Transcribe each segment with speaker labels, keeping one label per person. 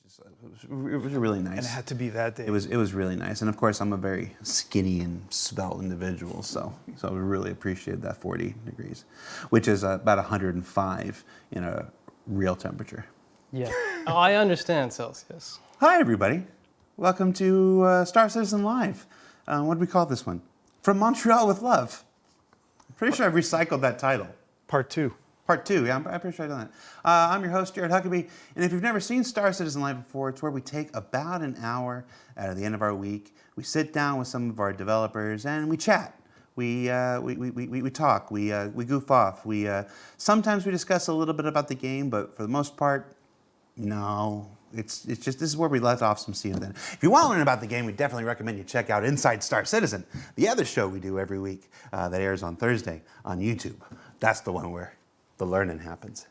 Speaker 1: It was really nice.
Speaker 2: And it had to be that day.
Speaker 1: It was really nice, and of course I'm a very skinny and svelte individual, so I really appreciated that 40 degrees, which is about 105 in a real temperature.
Speaker 3: Yeah. Oh, I understand Celsius.
Speaker 1: Hi everybody, welcome to Star Citizen Live. What do we call this one? From Montreal with Love. I'm pretty sure I've recycled that title.
Speaker 2: Part 2.
Speaker 1: Part 2, yeah, I'm pretty sure I've done that. I'm your host, Jared Huckabee, and if you've never seen Star Citizen Live before, it's where we take about an hour out of the end of our week. We sit down with some of our developers and we chat. We talk. We goof off. Sometimes we discuss a little bit about the game, but for the most part, no. It's just this is where we let off some steam. Then, if you want to learn about the game, we definitely recommend you check out Inside Star Citizen, the other show we do every week that airs on Thursday on YouTube. That's the one where the learning happens.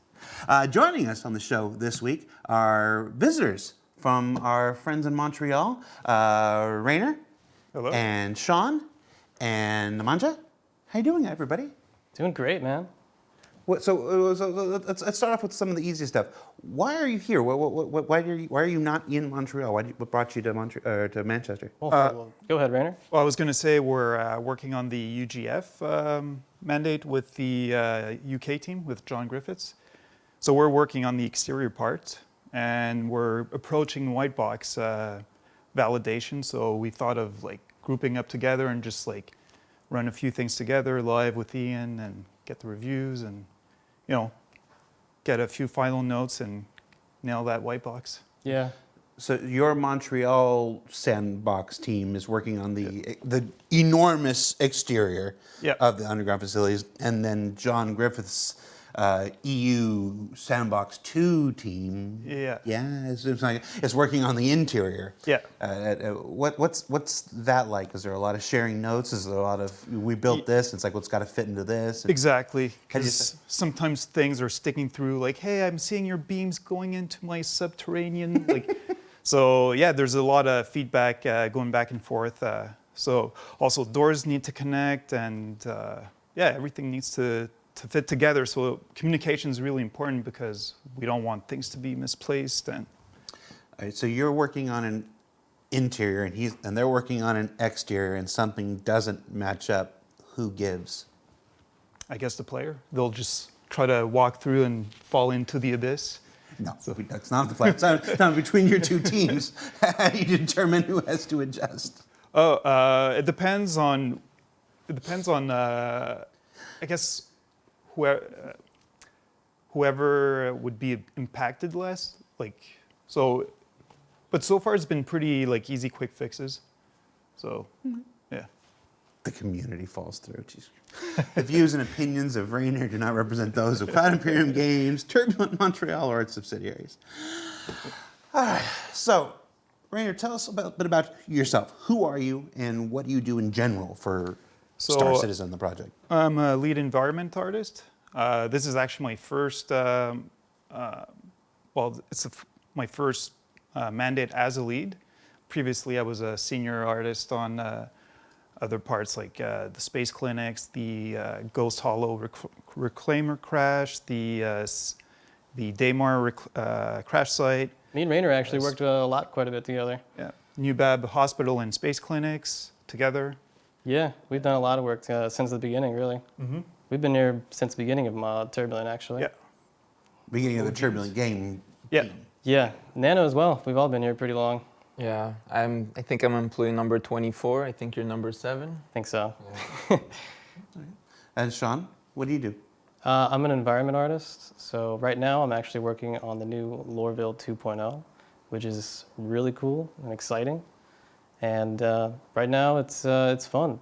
Speaker 1: Joining us on the show this week are visitors from our friends in Montreal, Rainer,
Speaker 2: Hello.
Speaker 1: and Sean, and Namanja. How you doing, everybody?
Speaker 3: Doing great, man.
Speaker 1: So let's start off with some of the easiest stuff. Why are you here? Why are you not in Montreal? What brought you to Manchester?
Speaker 3: Well, go ahead, Rainer.
Speaker 2: Well, I was going to say we're working on the UGF mandate with the UK team, with John Griffiths. So we're working on the exterior part, and we're approaching white box validation. So we thought of like grouping up together and just like run a few things together live with Ian and get the reviews and, you know, get a few final notes and nail that white box.
Speaker 3: Yeah.
Speaker 1: So your Montreal sandbox team is working on the enormous exterior of the underground facilities, and then John Griffith's EU Sandbox 2 team. It's working on the interior.
Speaker 2: Yeah.
Speaker 1: What's that like? Is there a lot of sharing notes? Is there a lot of we built this? It's like what's got to fit into this?
Speaker 2: Exactly. Because sometimes things are sticking through. Like, hey, I'm seeing your beams going into my subterranean. Like, so yeah, there's a lot of feedback going back and forth. So also doors need to connect, and everything needs to fit together. So communication is really important because we don't want things to be misplaced. And
Speaker 1: all right, so you're working on an interior, and they're working on an exterior, and something doesn't match up. Who gives?
Speaker 2: I guess the player. They'll just try to walk through and fall into the abyss.
Speaker 1: No, that's not the player. It's not between your two teams. How do you determine who has to adjust?
Speaker 2: It depends on. I guess. Whoever would be impacted less, but so far it's been pretty easy, quick fixes. So, yeah.
Speaker 1: The community falls through. Jeez. The views and opinions of Rainer do not represent those of Cloud Imperium Games, Turbulent Montreal, or its subsidiaries. All right. So, Rainer, tell us a bit about yourself. Who are you, and what do you do in general for Star Citizen, the project?
Speaker 2: I'm a lead environment artist. This is actually my first, my first mandate as a lead. Previously, I was a senior artist on other parts like the space clinics, the Ghost Hollow Reclaimer crash, the Daymar crash site.
Speaker 3: Me and Rainer actually worked quite a bit together.
Speaker 2: Yeah, Newbab Hospital and space clinics together.
Speaker 3: Yeah, we've done a lot of work since the beginning, really. Mm-hmm. We've been here since the beginning of Turbulent, actually.
Speaker 1: Yeah. Beginning of the Turbulent game.
Speaker 2: Yeah.
Speaker 3: Yeah, Nano as well. We've all been here pretty long.
Speaker 4: Yeah, I think I'm employee number 24. I think you're number 7.
Speaker 3: I think so.
Speaker 4: Yeah.
Speaker 1: And Sean, what do you do?
Speaker 3: I'm an environment artist. So right now I'm actually working on the new Loreville 2.0, which is really cool and exciting. And right now it's fun.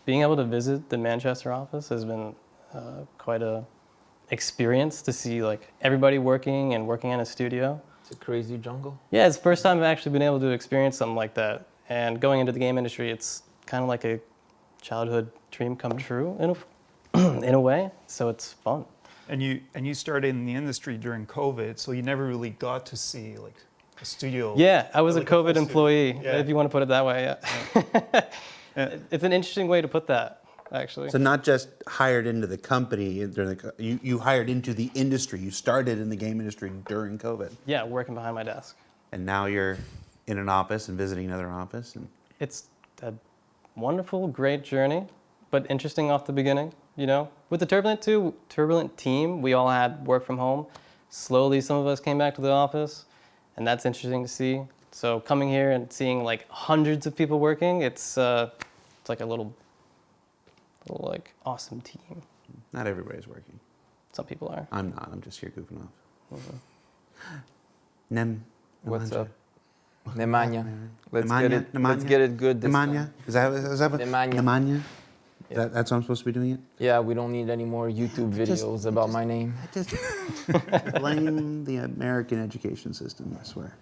Speaker 3: Being able to visit the Manchester office has been quite a experience to see everybody working in a studio.
Speaker 4: It's a crazy jungle.
Speaker 3: Yeah, it's the first time I've actually been able to experience something like that. And going into the game industry, it's kind of like a childhood dream come true in a way. So it's fun.
Speaker 2: And you started in the industry during COVID, so you never really got to see a studio.
Speaker 3: Yeah, I was a COVID employee, if you want to put it that way. Yeah. It's an interesting way to put that, actually.
Speaker 1: So not just hired into the company, you hired into the industry. You started in the game industry during COVID.
Speaker 3: Yeah, working behind my desk.
Speaker 1: and now you're in an office and visiting another office. And
Speaker 3: It's a wonderful, great journey, but interesting off the beginning, you know. With the Turbulent team, we all had work from home. Slowly, some of us came back to the office, and that's interesting to see. So coming here and seeing like hundreds of people working, it's like a little like awesome team.
Speaker 1: not everybody's working.
Speaker 3: Some people are.
Speaker 1: I'm not. I'm just here goofing off.
Speaker 4: What's
Speaker 1: Nemanja.
Speaker 4: up? Nemanja. Let's
Speaker 1: Nemanja?
Speaker 4: get it. Let's
Speaker 1: Nemanja?
Speaker 4: get it good this
Speaker 1: Nemanja?
Speaker 4: time.
Speaker 1: Is that what?
Speaker 4: Nemanja.
Speaker 1: Nemanja?
Speaker 4: Yeah.
Speaker 1: That's how I'm supposed to be doing it?
Speaker 4: Yeah, we don't need any more YouTube videos about my name.
Speaker 1: I just blame the American education system, I swear.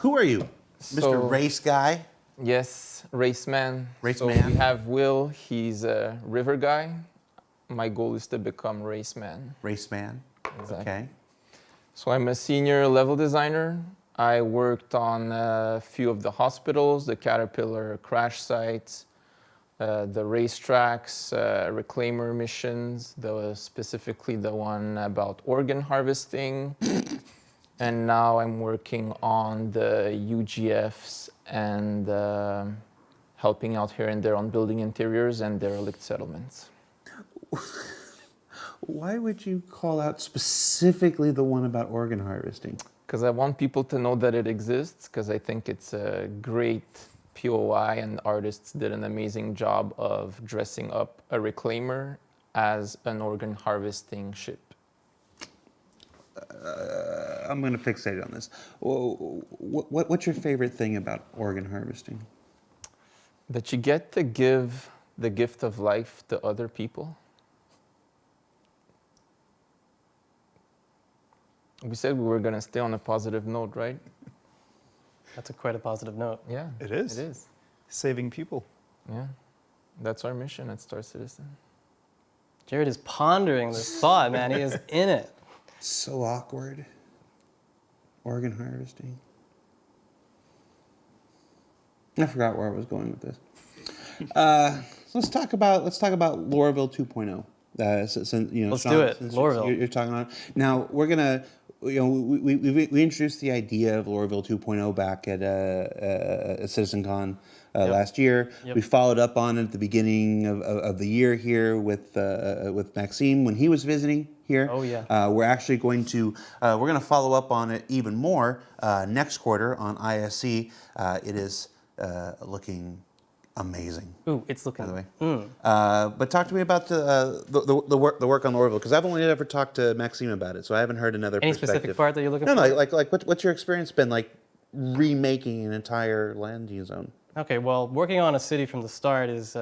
Speaker 1: Who are you? Mr.
Speaker 4: So-
Speaker 1: Race Guy?
Speaker 4: Yes, raceman.
Speaker 1: Race
Speaker 4: so
Speaker 1: man.
Speaker 4: we have Will. He's a river guy. My goal is to become raceman.
Speaker 1: Race Man?
Speaker 4: Exactly.
Speaker 1: Okay.
Speaker 4: So I'm a senior level designer. I worked on a few of the hospitals, the Caterpillar crash sites, the racetracks, reclaimer missions, specifically the one about organ harvesting. And now I'm working on the UGFs and helping out here and there on building interiors and derelict settlements.
Speaker 1: Why would you call out specifically the one about organ harvesting?
Speaker 4: Because I want people to know that it exists, because I think it's a great POI and artists did an amazing job of dressing up a reclaimer as an organ harvesting ship.
Speaker 1: I'm going to fixate on this. What's your favorite thing about organ harvesting?
Speaker 4: That you get to give the gift of life to other people. We said we were going to stay on a positive note, right?
Speaker 3: That's quite a positive note.
Speaker 4: Yeah.
Speaker 2: It is.
Speaker 4: It is.
Speaker 2: Saving people.
Speaker 4: Yeah. That's our mission at Star Citizen.
Speaker 3: Jared is pondering this thought, man. He is in it.
Speaker 1: So awkward. Organ harvesting. I forgot where I was going with this. Let's talk about Lorville 2.0.
Speaker 3: Let's do it. Lorville.
Speaker 1: You're talking on now. We're gonna. We introduced the idea of Lorville 2.0 back at CitizenCon last year.
Speaker 3: Yep.
Speaker 1: We followed up on it at the beginning of the year here with Maxime when he was visiting here.
Speaker 3: Oh, yeah.
Speaker 1: We're actually going to follow up on it even more next quarter on ISC. It is looking amazing.
Speaker 3: Ooh, it's looking.
Speaker 1: By the way, but talk to me about the work on Lorville, because I've only ever talked to Maxime about it, so I haven't heard another
Speaker 3: Any
Speaker 1: perspective.
Speaker 3: specific part that you're looking
Speaker 1: No,
Speaker 3: for?
Speaker 1: like what's your experience been like remaking an entire land use zone?
Speaker 3: Okay, well, working on a city from the start is,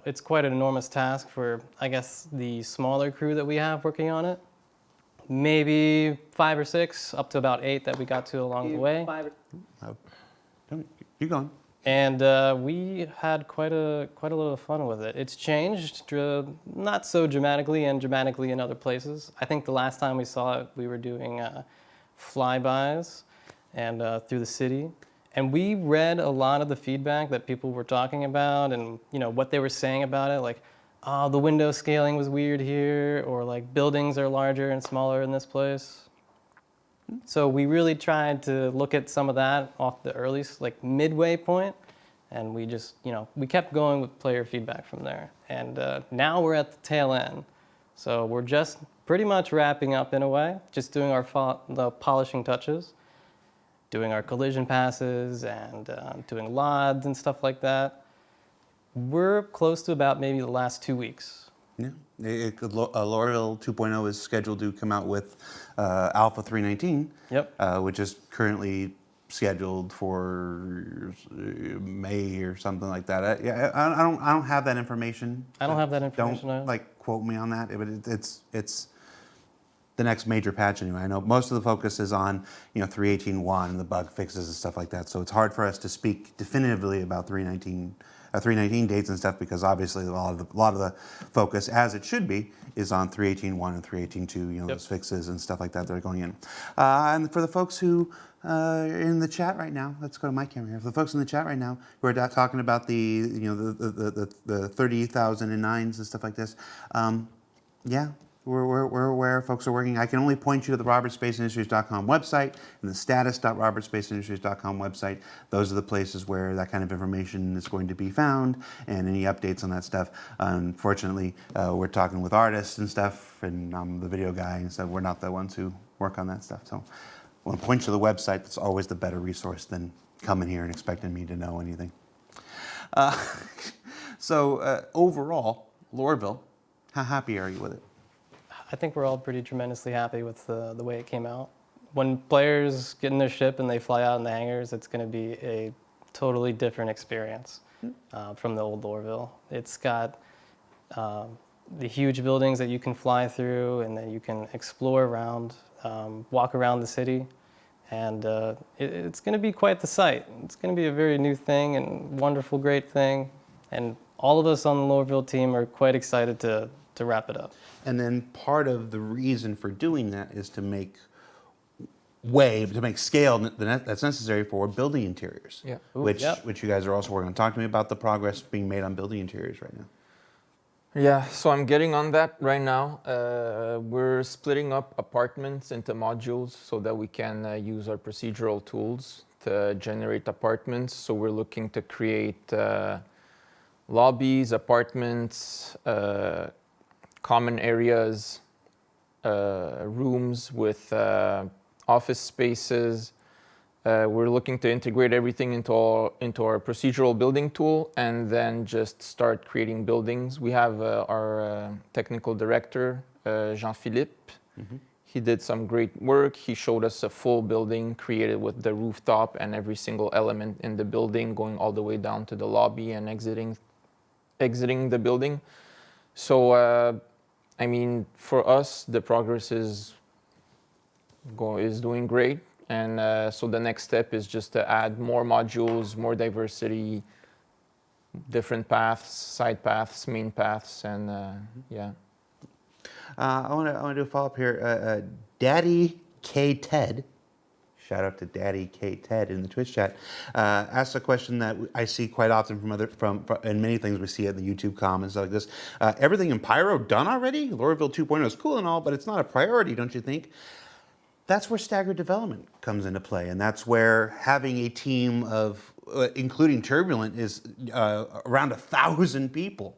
Speaker 3: it's quite an enormous task for, I guess, the smaller crew that we have working on it. Maybe 5 or 6, up to about 8 that we got to along the way.
Speaker 1: You're going.
Speaker 3: And we had quite a lot of fun with it. It's changed, not so dramatically, and dramatically in other places. I think the last time we saw it, we were doing flybys and through the city. And we read a lot of the feedback that people were talking about and what they were saying about it, like, oh, the window scaling was weird here, or like buildings are larger and smaller in this place. So we really tried to look at some of that off the earliest, like midway point, and we just, we kept going with player feedback from there. And now we're at the tail end. So we're just pretty much wrapping up in a way, just doing the polishing touches, doing our collision passes and doing LODs and stuff like that. We're close to about maybe the last 2 weeks.
Speaker 1: Yeah, Lorville 2.0 is scheduled to come out with Alpha 319.
Speaker 3: Yep.
Speaker 1: Which is currently scheduled for May or something like that. I don't have that information.
Speaker 3: I don't have that information.
Speaker 1: Don't quote me on that, but it's the next major patch anyway. I know most of the focus is on 3.18.1 and the bug fixes and stuff like that. So it's hard for us to speak definitively about 3.19 dates and stuff, because obviously a lot of the focus, as it should be, is on 3.18.1 and 3.18.2.
Speaker 3: Yep.
Speaker 1: Those fixes and stuff like that are going in. And for the folks who are in the chat right now, let's go to my camera here. For the folks in the chat right now who are talking about the 30,009s and stuff like this, yeah, we're aware folks are working. I can only point you to the robertspaceindustries.com website and the status.robertspaceindustries.com website. Those are the places where that kind of information is going to be found and any updates on that stuff. Unfortunately, we're talking with artists and stuff, and I'm the video guy, and so we're not the ones who work on that stuff. So I'll point you to the website. That's always the better resource than coming here and expecting me to know anything. So overall, Lorville, how happy are you with it?
Speaker 3: I think we're all pretty tremendously happy with the way it came out. When players get in their ship and they fly out in the hangars, it's going to be a totally different experience from the old Lorville. It's got the huge buildings that you can fly through and that you can explore around, walk around the city. And it's going to be quite the sight. It's going to be a very new thing and wonderful, great thing. And all of us on the Lorville team are quite excited to wrap it up.
Speaker 1: And then part of the reason for doing that is to make scale that's necessary for building interiors.
Speaker 4: Yeah.
Speaker 1: Which you guys are also working on. Talk to me about the progress being made on building interiors right now.
Speaker 4: Yeah, so I'm getting on that right now. We're splitting up apartments into modules so that we can use our procedural tools to generate apartments. So we're looking to create lobbies, apartments, common areas, rooms with office spaces. We're looking to integrate everything into our procedural building tool and then just start creating buildings. We have our technical director, Jean-Philippe. Mm-hmm. He did some great work. He showed us a full building created with the rooftop and every single element in the building, going all the way down to the lobby and exiting the building. So, I mean, for us, the progress is doing great. And so the next step is just to add more modules, more diversity, different paths, side paths, main paths, and yeah.
Speaker 1: I want to do a follow-up here. Daddy K Ted, shout out to Daddy K Ted in the Twitch chat, asked a question that I see quite often from and many things we see in the YouTube comments like this. Everything in Pyro done already? Lorville 2.0 is cool and all, but it's not a priority, don't you think? That's where staggered development comes into play, and that's where having a team of, including Turbulent, is around 1,000 people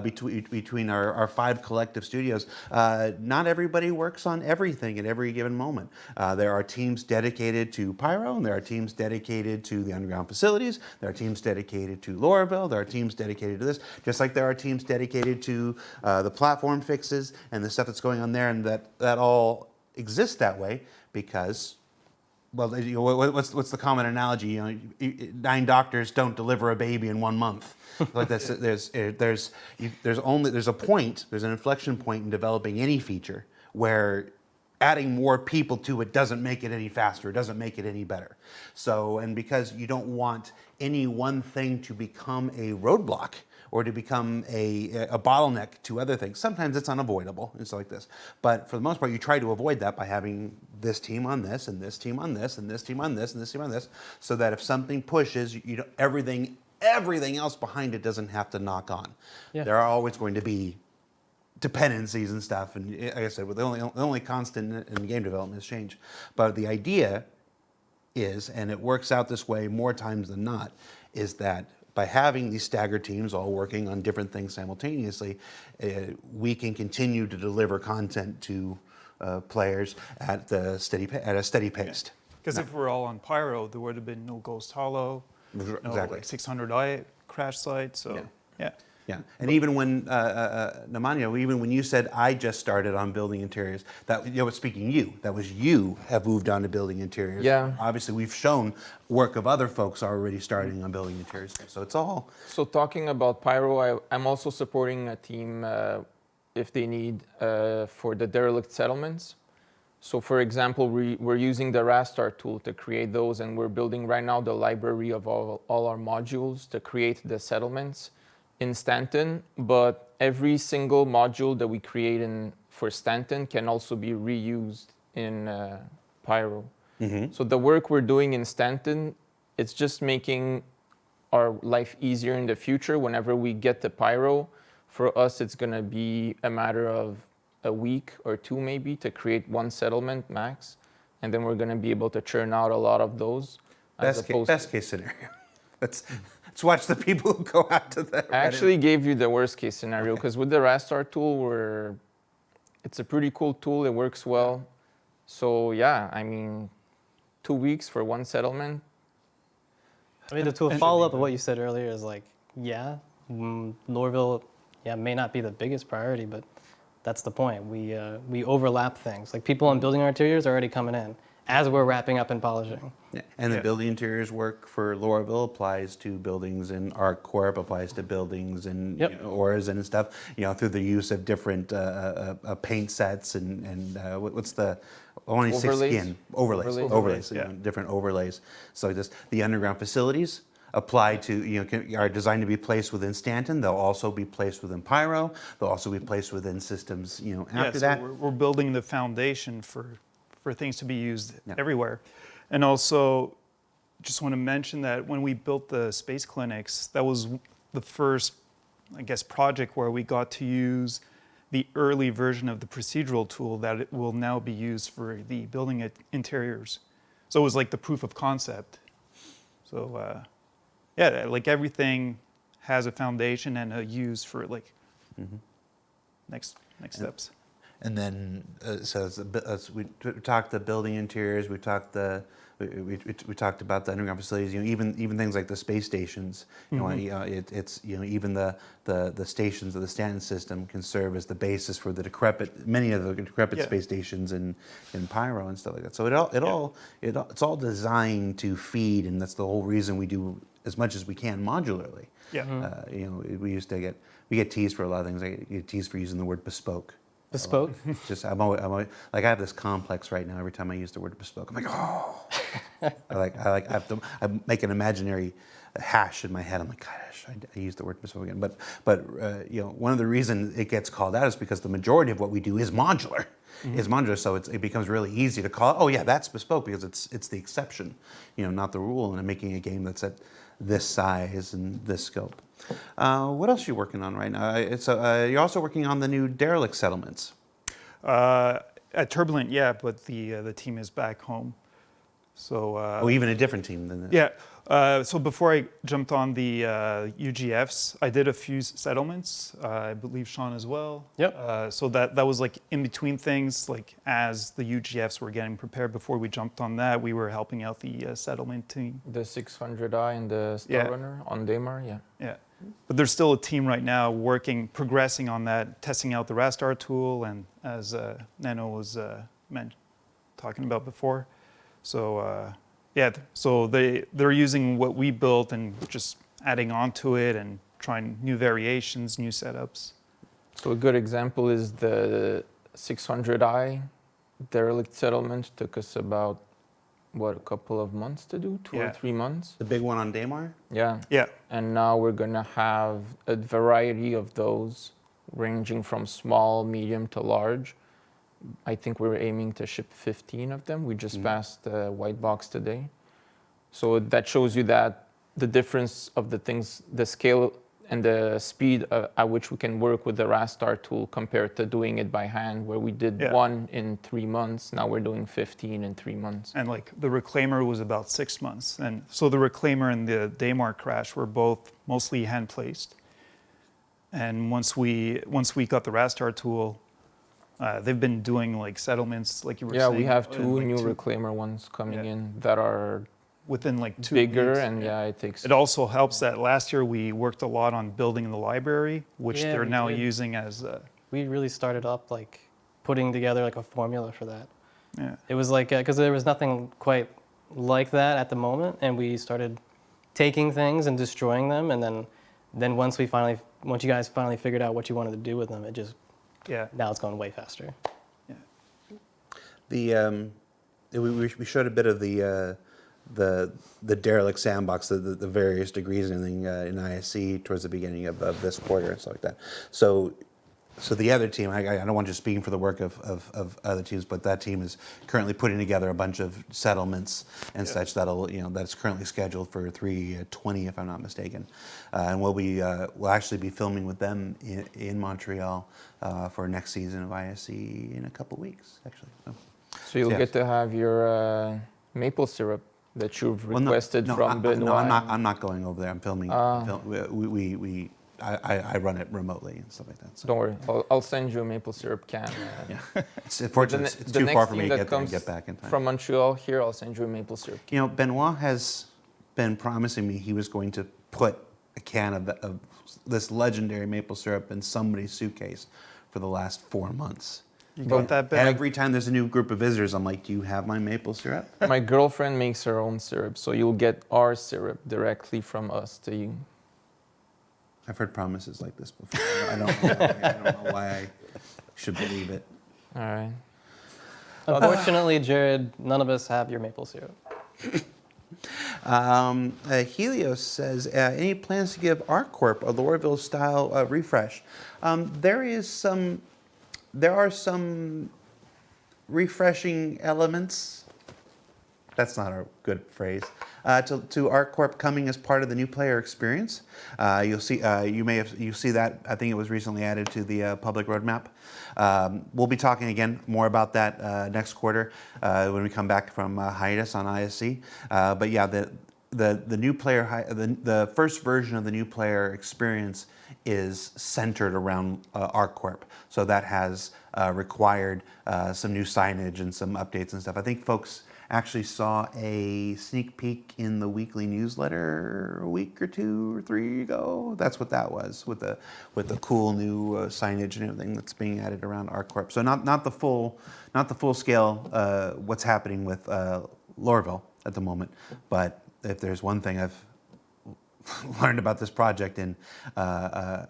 Speaker 1: between our 5 collective studios. Not everybody works on everything at every given moment. There are teams dedicated to Pyro, and there are teams dedicated to the underground facilities. There are teams dedicated to Lorville. There are teams dedicated to this, just like there are teams dedicated to the platform fixes and the stuff that's going on there, and that all exists that way because, well, what's the common analogy? 9 doctors don't deliver a baby in 1 month. Like that's, there's a point, there's an inflection point in developing any feature where adding more people to it doesn't make it any faster, doesn't make it any better. So, and because you don't want any one thing to become a roadblock or to become a bottleneck to other things. Sometimes it's unavoidable, it's like this. But for the most part, you try to avoid that by having this team on this, and this team on this, and this team on this, and this team on this, so that if something pushes, everything else behind it doesn't have to knock on. Yeah. There are always going to be dependencies and stuff, and like I said, the only constant in game development is change. But the idea is, and it works out this way more times than not, is that by having these staggered teams all working on different things simultaneously, we can continue to deliver content to players at a steady pace.
Speaker 2: Because if we're all on Pyro, there would have been no Ghost Hollow,
Speaker 1: exactly.
Speaker 2: No 600i crash site. So yeah.
Speaker 1: Yeah, and even when Nemanja, even when you said I just started on building interiors, that speaking you have moved on to building interiors.
Speaker 4: Yeah.
Speaker 1: Obviously, we've shown work of other folks already starting on building interiors. So it's all.
Speaker 4: So talking about Pyro, I'm also supporting a team if they need for the derelict settlements. So for example, we're using the Rastar tool to create those, and we're building right now the library of all our modules to create the settlements in Stanton, but every single module that we create for Stanton can also be reused in Pyro. Mm-hmm. So the work we're doing in Stanton, it's just making our life easier in the future. Whenever we get to Pyro, for us, it's gonna be a matter of a week or two maybe to create one settlement max, and then we're going to be able to churn out a lot of those.
Speaker 1: Best case scenario. Let's watch the people who go out to the.
Speaker 4: I actually gave you the worst case scenario because with the Rastar tool, it's a pretty cool tool. It works well. So yeah, I mean, 2 weeks for one settlement.
Speaker 3: I mean, to follow up of what you said earlier is like, yeah, Lorville, may not be the biggest priority, but that's the point. We overlap things. Like people on building our interiors are already coming in as we're wrapping up and polishing.
Speaker 1: Yeah. And the building interiors work for Lorville applies to buildings, and ArcCorp applies to buildings and Orison and stuff. Through the use of different paint sets and what's the
Speaker 4: Overlays.
Speaker 1: Overlays. Different overlays. So the underground facilities apply to are designed to be placed within Stanton. They'll also be placed within Pyro. They'll also be placed within systems. After that,
Speaker 2: we're building the foundation for things to be used everywhere. And also, just want to mention that when we built the space clinics, that was the first, I guess, project where we got to use the early version of the procedural tool that it will now be used for the building interiors. So it was like the proof of concept. So like everything has a foundation and a use for like next steps.
Speaker 1: And then, we talked the building interiors. We talked we talked about the underground facilities. Even things like the space stations. Even the stations of the Stanton system can serve as the basis for many of the decrepit space stations in Pyro and stuff like that. So it's all designed to feed, and that's the whole reason we do as much as we can modularly. We get teased for a lot of things. I get teased for using the word bespoke.
Speaker 3: Bespoke?
Speaker 1: I'm always like, I have this complex right now. Every time I use the word bespoke, I'm like, oh. I make an imaginary hash in my head. I'm like, gosh, I use the word bespoke again. But one of the reasons it gets called out is because the majority of what we do is modular. So it becomes really easy to call, oh yeah, that's bespoke, because it's the exception, not the rule. And I'm making a game that's at this size and this scope. What else are you working on right now? You're also working on the new derelict settlements.
Speaker 2: At Turbulent, but the team is back home. So
Speaker 1: even a different team than that.
Speaker 2: Yeah. So before I jumped on the UGFs, I did a few settlements. I believe Sean as well.
Speaker 3: Yep.
Speaker 2: So that was like in between things, like as the UGFs were getting prepared. Before we jumped on that, we were helping out the settlement team.
Speaker 4: The 600i and the Star Runner on Daymar,
Speaker 2: Yeah. But there's still a team right now progressing on that, testing out the Rastar tool, and as Nano was talking about before. So so they're using what we built and just adding on to it and trying new variations, new setups.
Speaker 4: So a good example is the 600i derelict settlement. Took us about, a couple of months to do, 2 or 3 months.
Speaker 1: The big one on Daymar?
Speaker 4: Yeah.
Speaker 2: Yeah.
Speaker 4: And now we're going to have a variety of those ranging from small, medium to large. I think we're aiming to ship 15 of them. We just passed the white box today. So that shows you that the difference of the things, the scale and the speed at which we can work with the Rastar tool compared to doing it by hand, where we did one in 3 months. Now we're doing 15 in 3 months.
Speaker 2: And like the Reclaimer was about 6 months. And so the Reclaimer and the Daymar crash were both mostly hand placed. And once we got the Rastar tool, they've been doing like settlements, like you were saying.
Speaker 4: Yeah, we have two new Reclaimer ones coming in that are
Speaker 2: within like 2
Speaker 4: bigger,
Speaker 2: weeks.
Speaker 4: and it takes.
Speaker 2: It also helps that last year we worked a lot on building the library, which they're now using as.
Speaker 3: We really started up like putting together like a formula for that.
Speaker 2: Yeah.
Speaker 3: It was like because there was nothing quite like that at the moment, and we started taking things and destroying them, and then once you guys finally figured out what you wanted to do with them, it just now it's going way faster.
Speaker 1: Yeah. We showed a bit of the derelict sandbox, the various degrees and everything in ISC towards the beginning of this quarter and stuff like that. So So the other team, I don't want to just speaking for the work of other teams, but that team is currently putting together a bunch of settlements and such that's currently scheduled for 3/20, if I'm not mistaken, and we'll actually be filming with them in Montreal for next season of ISC in a couple weeks, actually.
Speaker 4: So you'll get to have your maple syrup that you've requested from Benoit.
Speaker 1: No, I'm not going over there. I'm filming. I run it remotely and stuff like that. So.
Speaker 4: Don't worry, I'll send you a maple syrup can.
Speaker 1: Yeah, unfortunately, it's too far for me to get there and get back in time.
Speaker 4: From Montreal here, I'll send you a maple syrup.
Speaker 1: You know, Benoit has been promising me he was going to put a can of this legendary maple syrup in somebody's suitcase for the last 4 months.
Speaker 2: You got that back?
Speaker 1: Every time there's a new group of visitors, I'm like, do you have my maple syrup?
Speaker 4: My girlfriend makes her own syrup, so you'll get our syrup directly from us to you.
Speaker 1: I've heard promises like this before. I don't know why I should believe it.
Speaker 4: All right.
Speaker 3: Unfortunately, Jared, none of us have your maple syrup.
Speaker 1: Helios says, any plans to give ArcCorp a Lorville style refresh? There are some refreshing elements. That's not a good phrase. To ArcCorp coming as part of the new player experience. You'll see. You see that. I think it was recently added to the public roadmap. We'll be talking again more about that next quarter when we come back from hiatus on ISC. But yeah, the new player, the first version of the new player experience is centered around ArcCorp. So that has required some new signage and some updates and stuff. I think folks actually saw a sneak peek in the weekly newsletter a week or 2 or 3 ago. That's what that was, with the cool new signage and everything that's being added around ArcCorp. So not the full scale what's happening with Lorville at the moment. But if there's one thing I've learned about this project, and I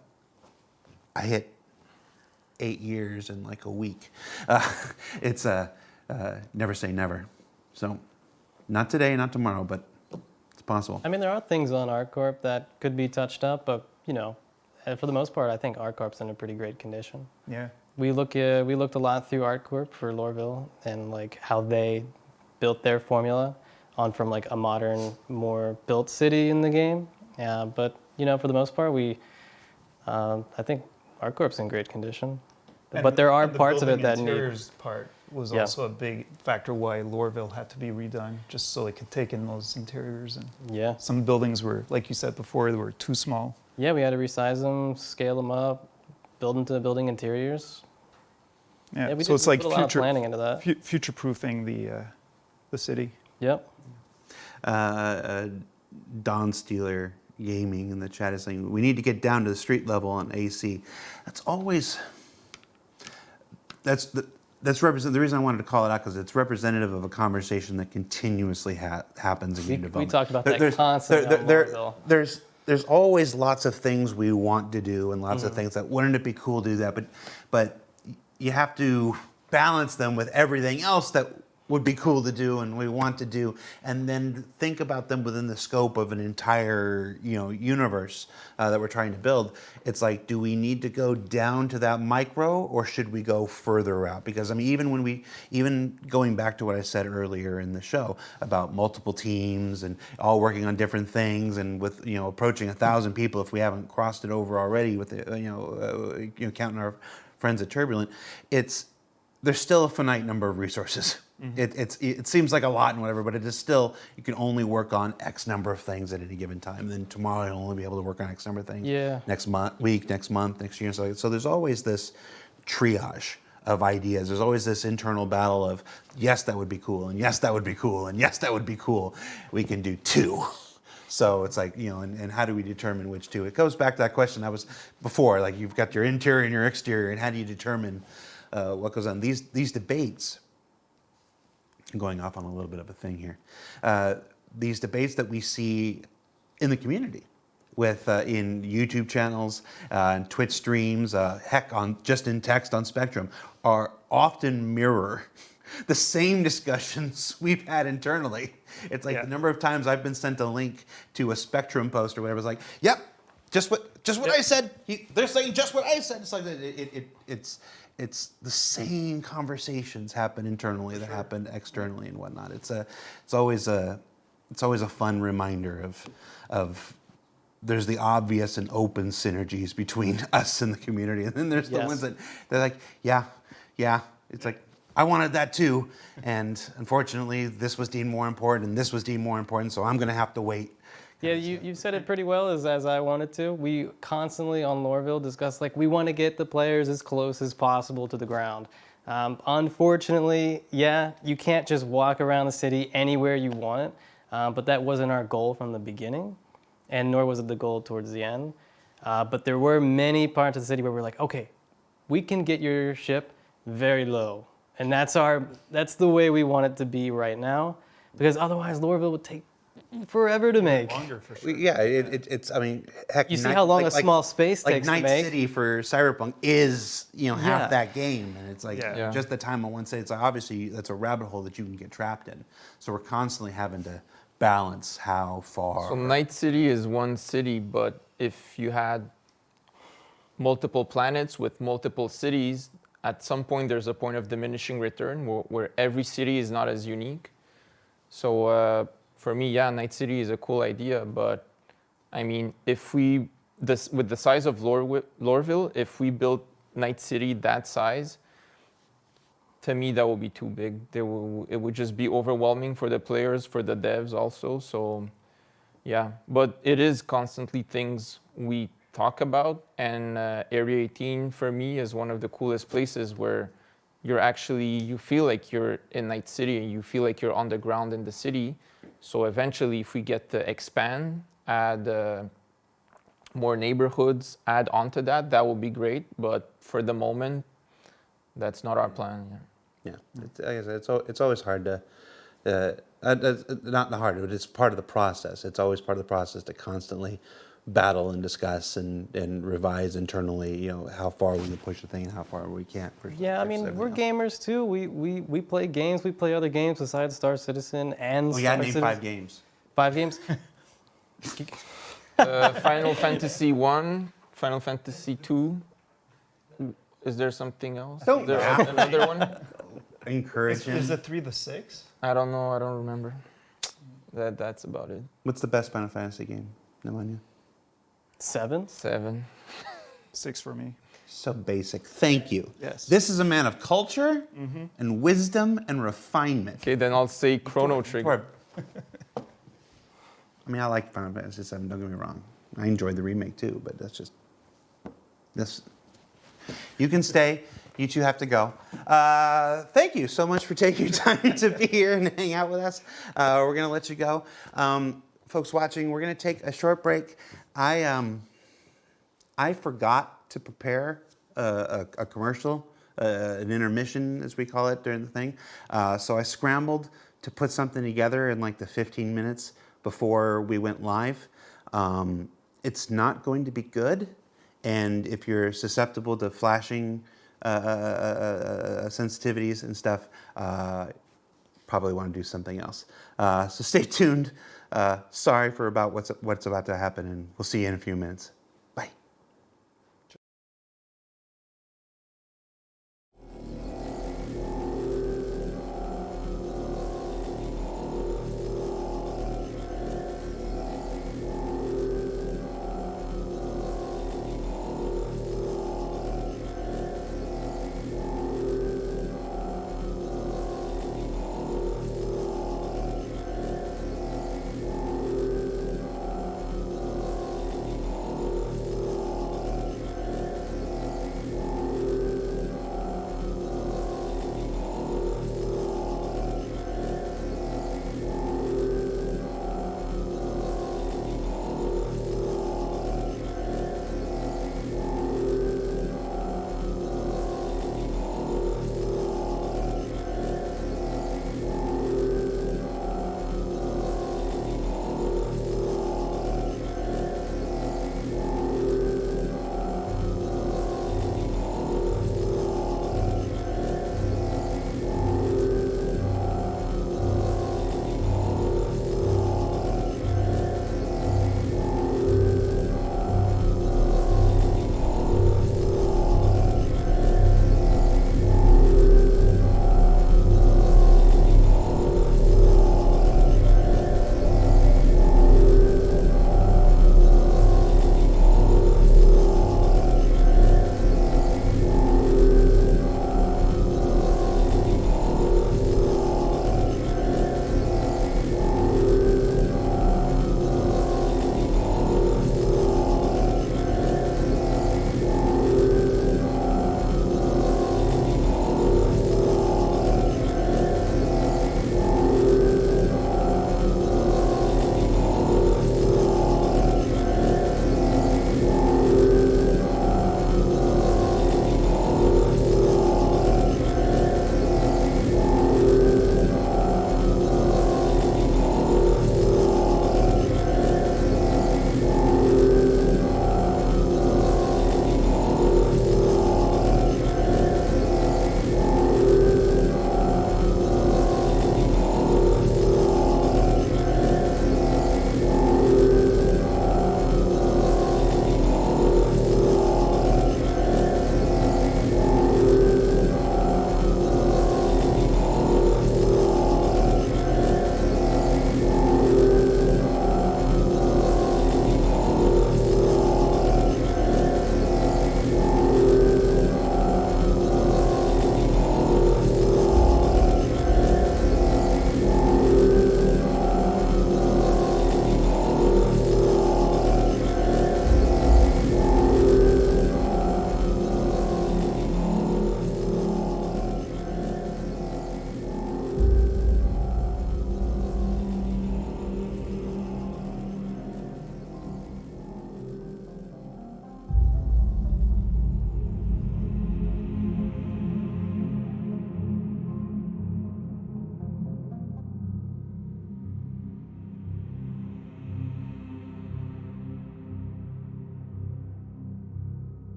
Speaker 1: hit 8 years in like a week. It's never say never. So, not today, not tomorrow, but it's possible.
Speaker 3: I mean, there are things on ArcCorp that could be touched up, but for the most part, I think ArcCorp's in a pretty great condition.
Speaker 2: Yeah.
Speaker 3: We looked a lot through ArcCorp for Lorville and like how they built their formula on from like a modern, more built city in the game. Yeah, but for the most part, I think ArcCorp's in great condition. But there are parts of it that need.
Speaker 2: Interiors part was also a big factor why Lorville had to be redone, just so it could take in those interiors. And some buildings were, like you said before, they were too small.
Speaker 3: Yeah, we had to resize them, scale them up, build into the building interiors.
Speaker 2: Yeah, so it's like
Speaker 3: put a lot of planning into that.
Speaker 2: Future-proofing the city.
Speaker 3: Yep.
Speaker 1: Don Steeler Gaming in the chat is saying we need to get down to the street level on AC. That's the reason I wanted to call it out, because it's representative of a conversation that continuously happens in game development.
Speaker 3: We talked about that constantly.
Speaker 1: There's always lots of things we want to do and lots of things that wouldn't it be cool to do that, but you have to balance them with everything else that would be cool to do and we want to do, and then think about them within the scope of an entire universe that we're trying to build. It's like, do we need to go down to that micro, or should we go further out? Because I mean, even going back to what I said earlier in the show about multiple teams and all working on different things, and with approaching 1,000 people if we haven't crossed it over already with counting our friends at Turbulent, there's still a finite number of resources. It seems like a lot and whatever, but it is still, you can only work on X number of things at any given time. And then tomorrow you'll only be able to work on X number of things.
Speaker 3: Yeah.
Speaker 1: Next month, next month, next year. So there's always this triage of ideas. There's always this internal battle of, yes, that would be cool, and yes, that would be cool, and yes, that would be cool. We can do 2. So it's like, and how do we determine which 2? It goes back to that question that was before, like you've got your interior and your exterior, and how do you determine what goes on? These debates, I'm going off on a little bit of a thing here. These debates that we see in the community, with in YouTube channels and Twitch streams, heck, just in text on Spectrum, are often mirror the same discussions we've had internally. It's like the number of times I've been sent a link to a Spectrum post or whatever. It's like, yep, just what I said. They're saying just what I said. It's like it's the same conversations happen internally that happen externally and whatnot. It's always a fun reminder of there's the obvious and open synergies between us and the community, and then there's the ones that they're like, yeah, it's like, I wanted that too, and unfortunately this was deemed more important and this was deemed more important, so I'm going to have to wait.
Speaker 3: Yeah, you said it pretty well as I wanted to. We constantly on Loreville discuss, like, we want to get the players as close as possible to the ground. Unfortunately, yeah, you can't just walk around the city anywhere you want, but that wasn't our goal from the beginning, and nor was it the goal towards the end. But there were many parts of the city where we're like, okay, we can get your ship very low. And that's the way we want it to be right now, because otherwise Loreville would take forever to make.
Speaker 2: Longer for sure.
Speaker 1: Yeah, it's. I mean, heck.
Speaker 3: You see how long a small space
Speaker 1: like
Speaker 3: takes to
Speaker 1: Night
Speaker 3: make?
Speaker 1: City for Cyberpunk is half that game, and it's like
Speaker 2: Yeah.
Speaker 1: just the time on one side. It's like obviously that's a rabbit hole that you can get trapped in. So we're constantly having to balance how far.
Speaker 4: So Night City is one city, but if you had multiple planets with multiple cities, at some point there's a point of diminishing return where every city is not as unique. So for me, yeah, Night City is a cool idea, but I mean, with the size of Loreville, if we built Night City that size, to me that would be too big. It would just be overwhelming for the players, for the devs also. So yeah, but it is constantly things we talk about, and Area 18 for me is one of the coolest places where you feel like you're in Night City and you feel like you're on the ground in the city. So eventually, if we get to expand, add more neighborhoods, add onto that, that would be great. But for the moment, that's not our plan.
Speaker 1: Yeah, like I said, it's always hard to, not hard, but it's part of the process. It's always part of the process to constantly battle and discuss and revise internally, how far we can push the thing and how far we can't.
Speaker 3: Yeah, I mean, we're gamers too. We play games. We play other games besides Star Citizen and
Speaker 1: Oh yeah,
Speaker 3: Star
Speaker 1: name
Speaker 3: Citizen.
Speaker 1: 5 games.
Speaker 3: 5 games?
Speaker 4: Final Fantasy 1, Final Fantasy 2. Is there something else?
Speaker 1: Don't
Speaker 4: Is there
Speaker 1: laugh.
Speaker 4: another one?
Speaker 1: Encourage him.
Speaker 2: Is the 3 the 6?
Speaker 4: I don't know. I don't remember. That's about it.
Speaker 1: What's the best Final Fantasy game, Nemanja?
Speaker 3: 7?
Speaker 4: 7.
Speaker 2: 6 for me.
Speaker 1: So basic. Thank you.
Speaker 2: Yes.
Speaker 1: This is a man of culture and wisdom and refinement.
Speaker 4: Okay, then I'll say Chrono Trigger.
Speaker 1: I mean, I like Final Fantasy VII, don't get me wrong. I enjoyed the remake too, but that's just this. You can stay. You two have to go. Thank you so much for taking your time to be here and hang out with us. We're going to let you go. Folks watching, we're going to take a short break. I forgot to prepare a commercial, an intermission, as we call it, during the thing. So I scrambled to put something together in like the 15 minutes before we went live. It's not going to be good. And if you're susceptible to flashing sensitivities and stuff, probably want to do something else. So stay tuned. Sorry for about what's about to happen, and we'll see you in a few minutes. Bye.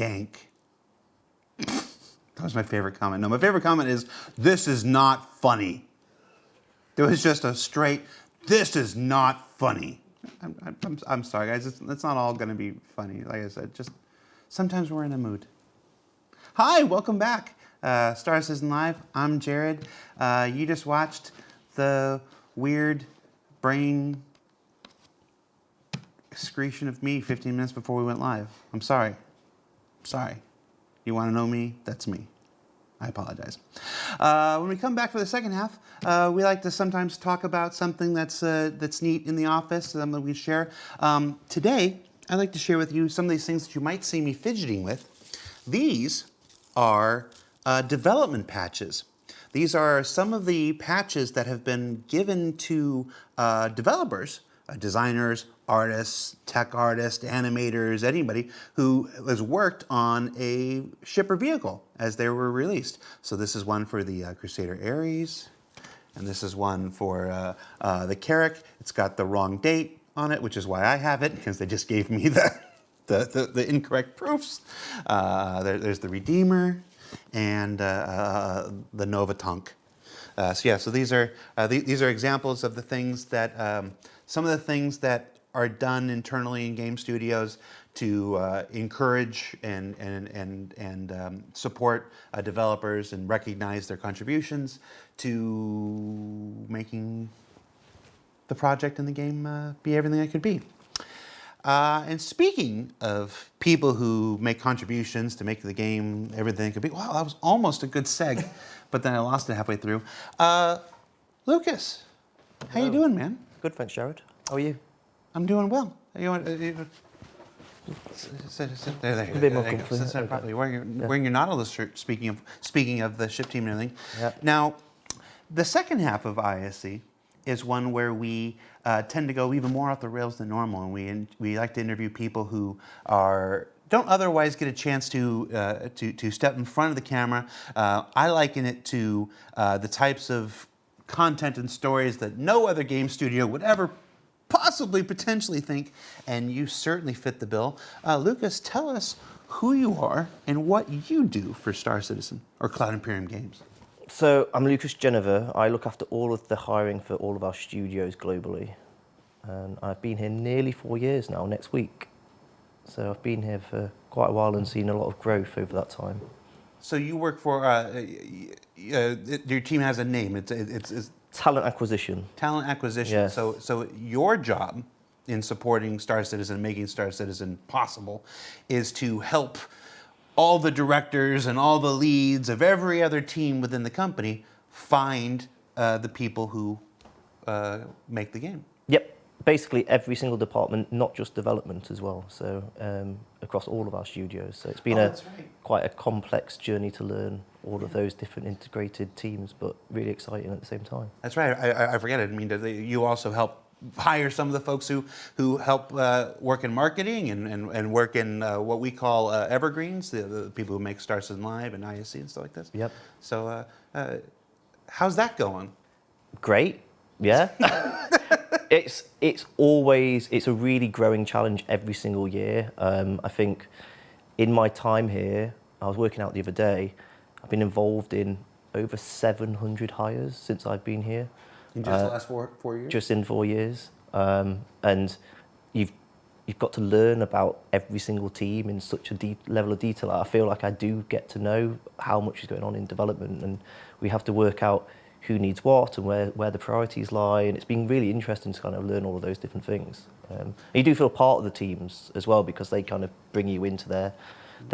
Speaker 1: dank. That was my favorite comment. No, my favorite comment is, this is not funny. There was just a straight, this is not funny. I'm sorry, guys. It's not all going to be funny. Like I said, just sometimes we're in a mood. Hi, welcome back. Star Citizen Live. I'm Jared. You just watched the weird brain excretion of me 15 minutes before we went live. I'm sorry. Sorry. You want to know me? That's me. I apologize. When we come back for the second half, we like to sometimes talk about something that's neat in the office, something that we share. Today, I'd like to share with you some of these things that you might see me fidgeting with. These are development patches. These are some of the patches that have been given to developers, designers, artists, tech artists, animators, anybody who has worked on a ship or vehicle as they were released. So this is one for the Crusader Ares, and this is one for the Carrack. It's got the wrong date on it, which is why I have it, because they just gave me the incorrect proofs. There's the Redeemer and the Nova Tunk. So these are examples of the things that some of the things that are done internally in game studios to encourage and support developers and recognize their contributions to making the project and the game be everything it could be. And speaking of people who make contributions to make the game everything it could be, wow, that was almost a good seg, but then I lost it halfway through. Lucas, how you doing, man?
Speaker 5: Good, thanks, Jared. How are you?
Speaker 1: I'm doing well. You want sit there.
Speaker 5: A bit more
Speaker 1: There you go.
Speaker 5: comfy.
Speaker 1: Sit there properly. Wearing your Nautilus shirt. Speaking of the ship team and everything.
Speaker 5: Yeah.
Speaker 1: Now, the second half of ISC is one where we tend to go even more off the rails than normal, and we like to interview people who don't otherwise get a chance to step in front of the camera. I liken it to the types of content and stories that no other game studio would ever possibly potentially think, and you certainly fit the bill. Lucas, tell us who you are and what you do for Star Citizen or Cloud Imperium Games.
Speaker 5: So I'm Lucas Geneva. I look after all of the hiring for all of our studios globally. And I've been here nearly 4 years now, next week. So I've been here for quite a while and seen a lot of growth over that time.
Speaker 1: So you work for, your team has a name, it's
Speaker 5: Talent acquisition.
Speaker 1: talent acquisition.
Speaker 5: Yes.
Speaker 1: So your job in supporting Star Citizen, making Star Citizen possible, is to help all the directors and all the leads of every other team within the company find the people who make the game.
Speaker 5: Yep. Basically every single department, not just development as well. So across all of our studios. So it's been
Speaker 1: That's right.
Speaker 5: quite a complex journey to learn all of those different integrated teams, but really exciting at the same time.
Speaker 1: That's right. I forget it. I mean, you also help hire some of the folks who help work in marketing and work in what we call evergreens, the people who make Star Citizen Live and ISC and stuff like this.
Speaker 5: Yep.
Speaker 1: So how's that going?
Speaker 5: Great, yeah. It's a really growing challenge every single year. I think in my time here, I was working out the other day, I've been involved in over 700 hires since I've been here.
Speaker 1: In just the last 4 years?
Speaker 5: Just in 4 years. And you've got to learn about every single team in such a level of detail. I feel like I do get to know how much is going on in development, and we have to work out who needs what and where the priorities lie, and it's been really interesting to kind of learn all of those different things. And you do feel part of the teams as well, because they kind of bring you into their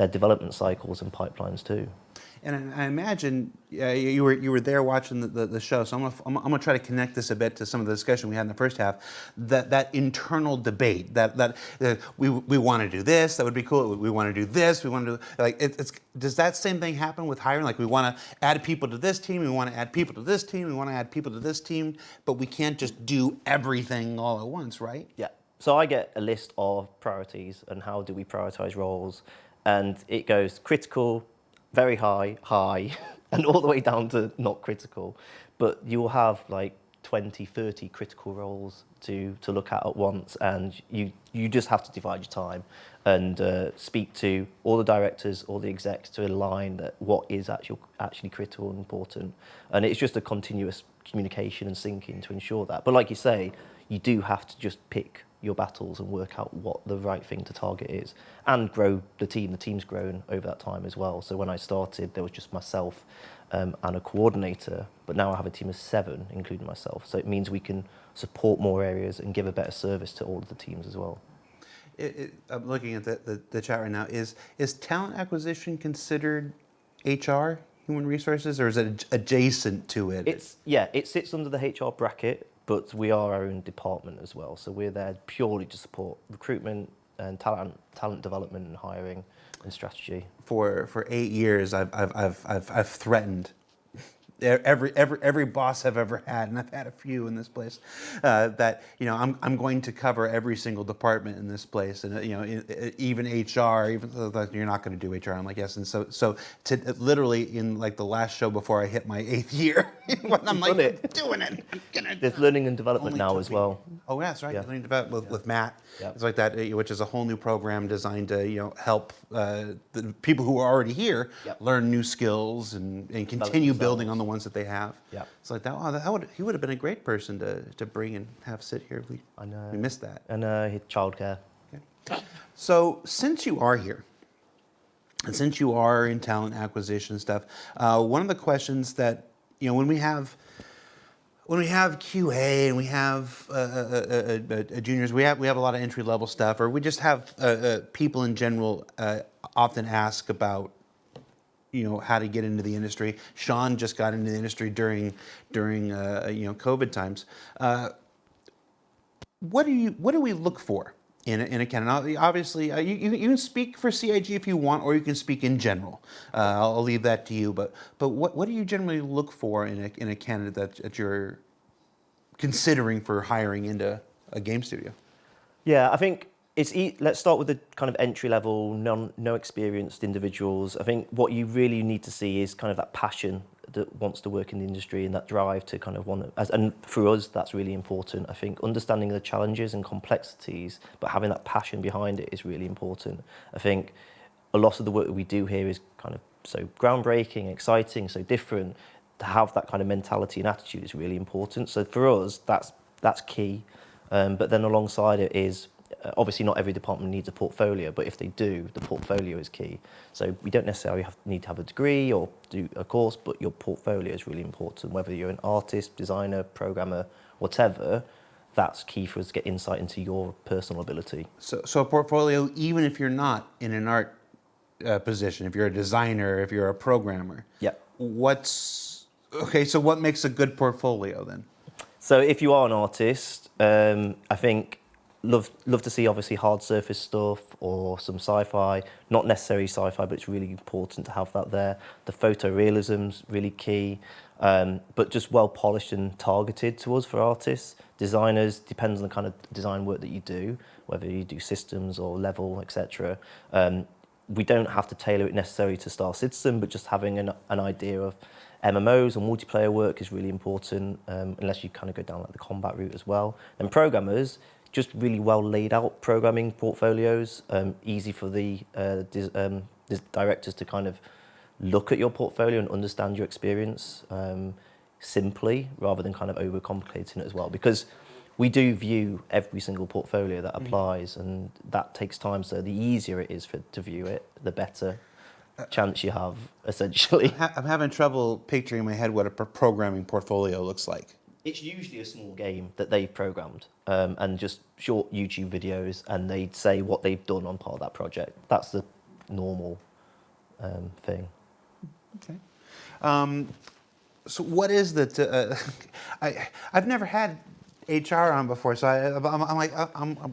Speaker 5: development cycles and pipelines too.
Speaker 1: And I imagine you were there watching the show, so I'm gonna try to connect this a bit to some of the discussion we had in the first half. That internal debate that we want to do this, that would be cool. We want to do this. We want to do does that same thing happen with hiring? Like we want to add people to this team, we want to add people to this team, we want to add people to this team, but we can't just do everything all at once, right?
Speaker 5: Yeah. So I get a list of priorities and how do we prioritize roles, and it goes critical, very high, and all the way down to not critical. But you will have like 20, 30 critical roles to look at once, and you just have to divide your time. and speak to all the directors, all the execs to align that what is actually critical and important. And it's just a continuous communication and syncing to ensure that. But like you say, you do have to just pick your battles and work out what the right thing to target is and grow the team. The team's grown over that time as well. So when I started, there was just myself and a coordinator, but now I have a team of 7, including myself. So it means we can support more areas and give a better service to all of the teams as well.
Speaker 1: I'm looking at the chat right now. Is talent acquisition considered HR, human resources, or is it adjacent to it?
Speaker 5: It sits under the HR bracket, but we are our own department as well. So we're there purely to support recruitment and talent development and hiring and strategy. For 8 years, I've threatened every boss I've ever had, and I've had a few in this place, that I'm going to cover every single department in this place, and even HR, even though you're not going to do HR. I'm like, yes, and so to literally in like the last show before I hit my 8th year, I'm like doing it. There's learning and development now as well.
Speaker 1: Oh, yeah, that's right.
Speaker 5: Yeah.
Speaker 1: Learning development with Matt.
Speaker 5: Yeah.
Speaker 1: It's like that, which is a whole new program designed to help the people who are already here learn new skills and continue building on the ones that they have.
Speaker 5: Yeah.
Speaker 1: It's like that. Oh, he would have been a great person to bring and have sit here.
Speaker 5: I know.
Speaker 1: We missed that.
Speaker 5: And childcare.
Speaker 1: Okay. So since you are here, and since you are in talent acquisition stuff, one of the questions that when we have QA and we have juniors, we have a lot of entry level stuff, or we just have people in general often ask about how to get into the industry. Sean just got into the industry during COVID times. What do we look for in a candidate? Obviously, you can speak for CIG if you want, or you can speak in general. I'll leave that to you. But what do you generally look for in a candidate that you're considering for hiring into a game studio?
Speaker 5: Yeah, I think let's start with the kind of entry level, no experienced individuals. I think what you really need to see is kind of that passion that wants to work in the industry and that drive to kind of and for us, that's really important. I think understanding the challenges and complexities, but having that passion behind it is really important. I think a lot of the work that we do here is kind of so groundbreaking, exciting, so different. To have that kind of mentality and attitude is really important. So for us, that's key. But then alongside it is, obviously not every department needs a portfolio, but if they do, the portfolio is key. So we don't necessarily need to have a degree or do a course, but your portfolio is really important. Whether you're an artist, designer, programmer, whatever, that's key for us to get insight into your personal ability.
Speaker 1: So a portfolio, even if you're not in an art position, if you're a designer, if you're a programmer.
Speaker 5: Yeah.
Speaker 1: So what makes a good portfolio then?
Speaker 5: So if you are an artist, I think love to see obviously hard surface stuff or some sci-fi, not necessarily sci-fi, but it's really important to have that there. The photorealism's really key, but just well polished and targeted to us for artists. Designers, depends on the kind of design work that you do, whether you do systems or level, etc. We don't have to tailor it necessarily to Star Citizen, but just having an idea of MMOs or multiplayer work is really important, unless you kind of go down like the combat route as well. And programmers, just really well laid out programming portfolios, easy for the directors to kind of look at your portfolio and understand your experience simply, rather than kind of overcomplicating it as well. Because we do view every single portfolio that applies, and that takes time. So the easier it is to view it, the better chance you have, essentially.
Speaker 1: I'm having trouble picturing in my head what a programming portfolio looks like.
Speaker 5: It's usually a small game that they've programmed, and just short YouTube videos, and they'd say what they've done on part of that project. That's the normal thing.
Speaker 1: Okay. So what is I've never had HR on before, so I'm like,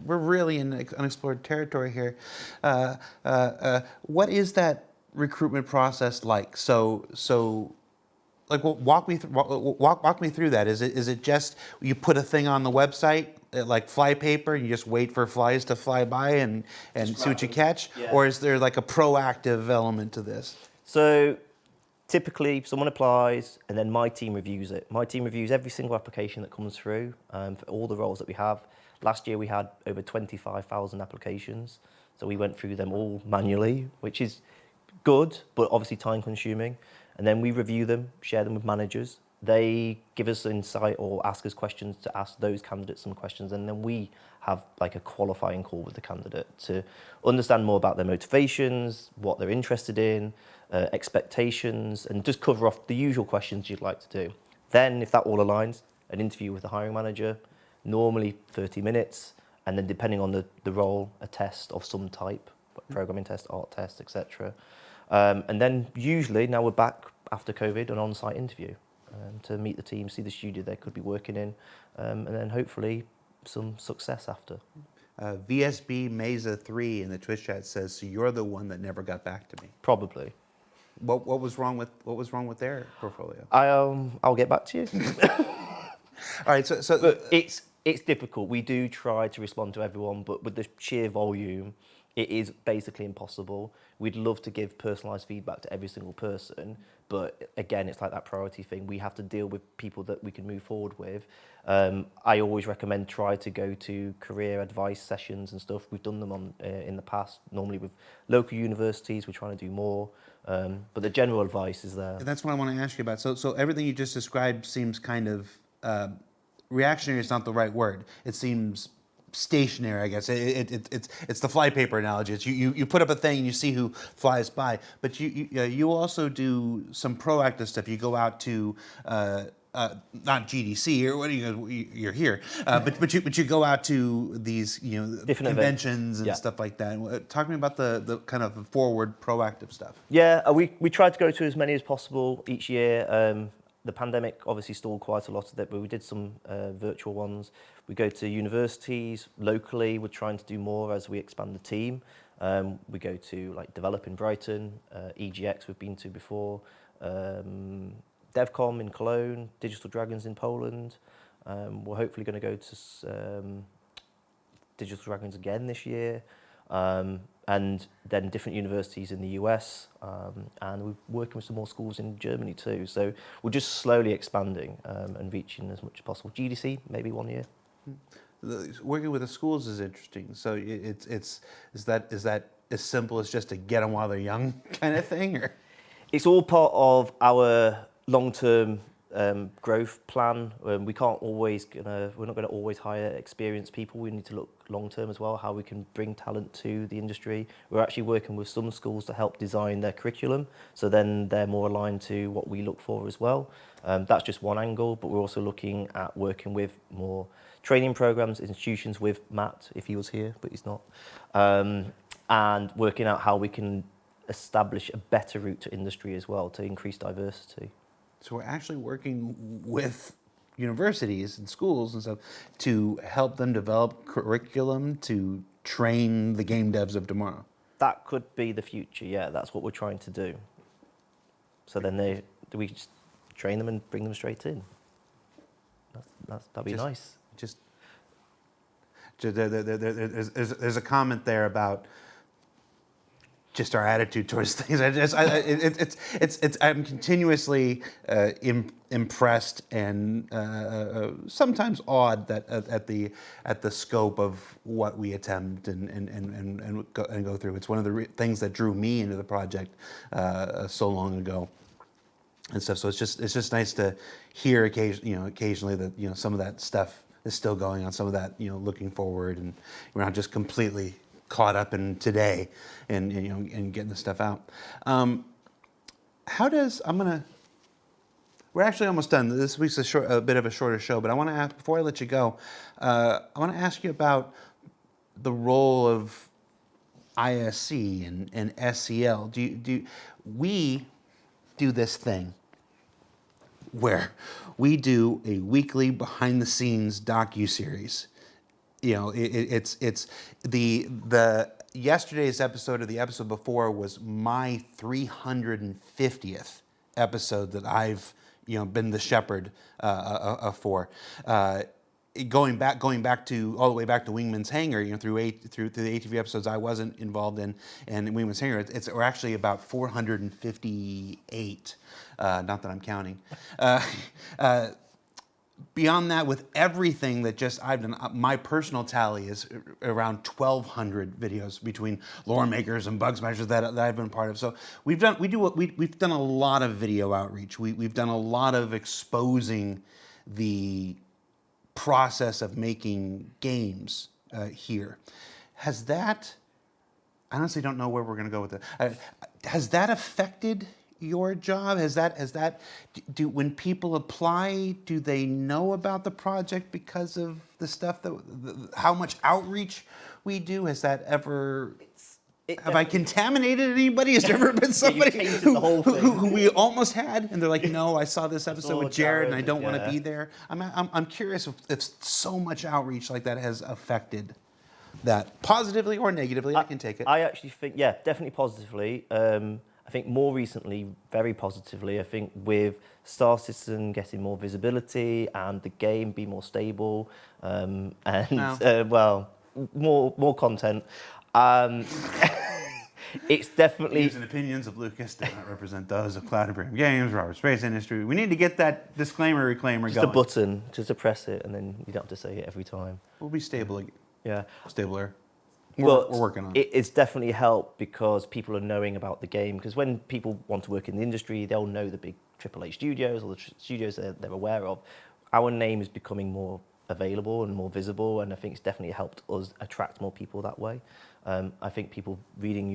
Speaker 1: we're really in unexplored territory here. What is that recruitment process like? So like, walk me through that. Is it just you put a thing on the website like fly paper and you just wait for flies to fly by and see what you catch, or is there like a proactive element to this?
Speaker 5: So typically someone applies and then my team reviews it. My team reviews every single application that comes through for all the roles that we have. Last year we had over 25,000 applications. So we went through them all manually, which is good, but obviously time consuming. And then we review them, share them with managers. They give us insight or ask us questions to ask those candidates some questions. And then we have like a qualifying call with the candidate to understand more about their motivations, what they're interested in, expectations, and just cover off the usual questions you'd like to do. Then if that all aligns, an interview with the hiring manager, normally 30 minutes, and then depending on the role, a test of some type, programming test, art test, etc. And then usually, now we're back after COVID, an on-site interview to meet the team, see the studio they could be working in, and then hopefully some success after.
Speaker 1: VSB Mesa 3 in the Twitch chat says, so you're the one that never got back to me.
Speaker 5: Probably.
Speaker 1: What was wrong with their portfolio?
Speaker 5: I'll get back to you.
Speaker 1: All right, so
Speaker 5: But it's difficult. We do try to respond to everyone, but with the sheer volume, it is basically impossible. We'd love to give personalised feedback to every single person, but again, it's like that priority thing. We have to deal with people that we can move forward with. I always recommend try to go to career advice sessions and stuff. We've done them on in the past, normally with local universities. We're trying to do more, but the general advice is there.
Speaker 1: that's what I want to ask you about. So everything you just described seems kind of reactionary. Is not the right word. It seems stationary, I guess. It's the flypaper analogy. It's you put up a thing and you see who flies by. But you also do some proactive stuff. You go out to not GDC or what do you're here, but you go out to these
Speaker 5: Different
Speaker 1: conventions
Speaker 5: events.
Speaker 1: and
Speaker 5: Yeah.
Speaker 1: stuff like that. Talk to me about the kind of forward proactive stuff.
Speaker 5: Yeah, we try to go to as many as possible each year. The pandemic obviously stalled quite a lot of it, but we did some virtual ones. We go to universities locally. We're trying to do more as we expand the team. We go to like Develop in Brighton, EGX we've been to before, DevCom in Cologne, Digital Dragons in Poland. We're hopefully going to go to Digital Dragons again this year. And then different universities in the US, and we're working with some more schools in Germany too. So we're just slowly expanding and reaching as much as possible. GDC, maybe 1 year.
Speaker 1: Working with the schools is interesting. So is that as simple as just to get them while they're young kind of thing, or?
Speaker 5: It's all part of our long-term growth plan. We're not going to always hire experienced people. We need to look long-term as well, how we can bring talent to the industry. We're actually working with some schools to help design their curriculum, so then they're more aligned to what we look for as well. That's just one angle, but we're also looking at working with more training programs, institutions with Matt, if he was here, but he's not, and working out how we can establish a better route to industry as well to increase diversity.
Speaker 1: So we're actually working with universities and schools and stuff to help them develop curriculum to train the game devs of tomorrow.
Speaker 5: That could be the future, yeah. That's what we're trying to do. So then we just train them and bring them straight in. That'd be nice.
Speaker 1: There's a comment there about just our attitude towards things. I'm continuously impressed and sometimes awed that at the scope of what we attempt and go through. It's one of the things that drew me into the project so long ago and stuff. So it's just nice to hear occasionally that some of that stuff is still going on. Some of that looking forward, and we're not just completely caught up in today and getting the stuff out. We're actually almost done. This week's a bit of a shorter show, but I want to ask, before I let you go, I want to ask you about the role of ISC and SEL. We do this thing where we do a weekly behind-the-scenes docu-series. It's the yesterday's episode or the episode before was my 350th episode that I've been the shepherd for. Going back to all the way back to Wingman's Hangar, through the ATV episodes I wasn't involved in, and Wingman's Hangar, we're actually about 458. Not that I'm counting. beyond that, with everything that just I've done, my personal tally is around 1,200 videos between lore makers and bug smashers that I've been part of. So we've done a lot of video outreach. We've done a lot of exposing the process of making games here. Has that? I honestly don't know where we're going to go with it. Has that affected your job? When people apply, do they know about the project because of the stuff how much outreach we do? Has that ever? Have I contaminated anybody? Has there ever been somebody who we almost had, and they're like, "No, I saw this episode with Jared, and I don't want to be there." I'm curious if so much outreach like that has affected that positively or negatively. I can take it.
Speaker 5: I actually think, yeah, definitely positively. I think more recently, very positively. I think with Star Citizen getting more visibility and the game being more stable, more content. It's definitely...
Speaker 1: Views and opinions of Lucas do not represent those of Cloud Imperium Games, Robert Space Industry. We need to get that disclaimer reclaimer
Speaker 5: just
Speaker 1: going.
Speaker 5: a button, just to press it, and then you don't have to say it every time.
Speaker 1: We'll be stable again.
Speaker 5: Yeah.
Speaker 1: Stabler.
Speaker 5: We're
Speaker 1: working on it.
Speaker 5: It's definitely helped because people are knowing about the game. Because when people want to work in the industry, they'll know the big AAA studios or the studios they're aware of. Our name is becoming more available and more visible, and I think it's definitely helped us attract more people that way. I think people reading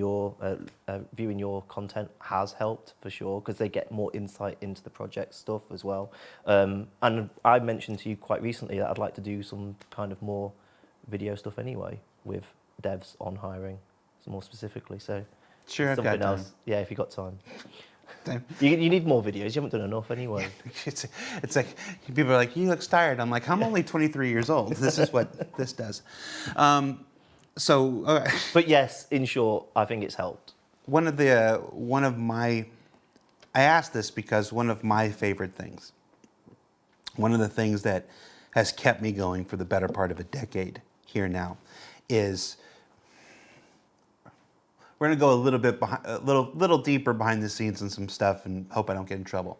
Speaker 5: viewing your content has helped for sure, because they get more insight into the project stuff as well. And I mentioned to you quite recently that I'd like to do some kind of more video stuff anyway with devs on hiring, so more specifically. So
Speaker 1: sure,
Speaker 5: something
Speaker 1: I've got
Speaker 5: else.
Speaker 1: time.
Speaker 5: Yeah, if you got time.
Speaker 1: Time.
Speaker 5: You need more videos. You haven't done enough anyway.
Speaker 1: It's like people are like, "He looks tired." I'm like, "I'm only 23 years old. This is what this does."
Speaker 5: But yes, in short, I think it's helped.
Speaker 1: I asked this because one of my favorite things, one of the things that has kept me going for the better part of a decade here now, is we're going to go a little bit behind, little deeper behind the scenes and some stuff, and hope I don't get in trouble.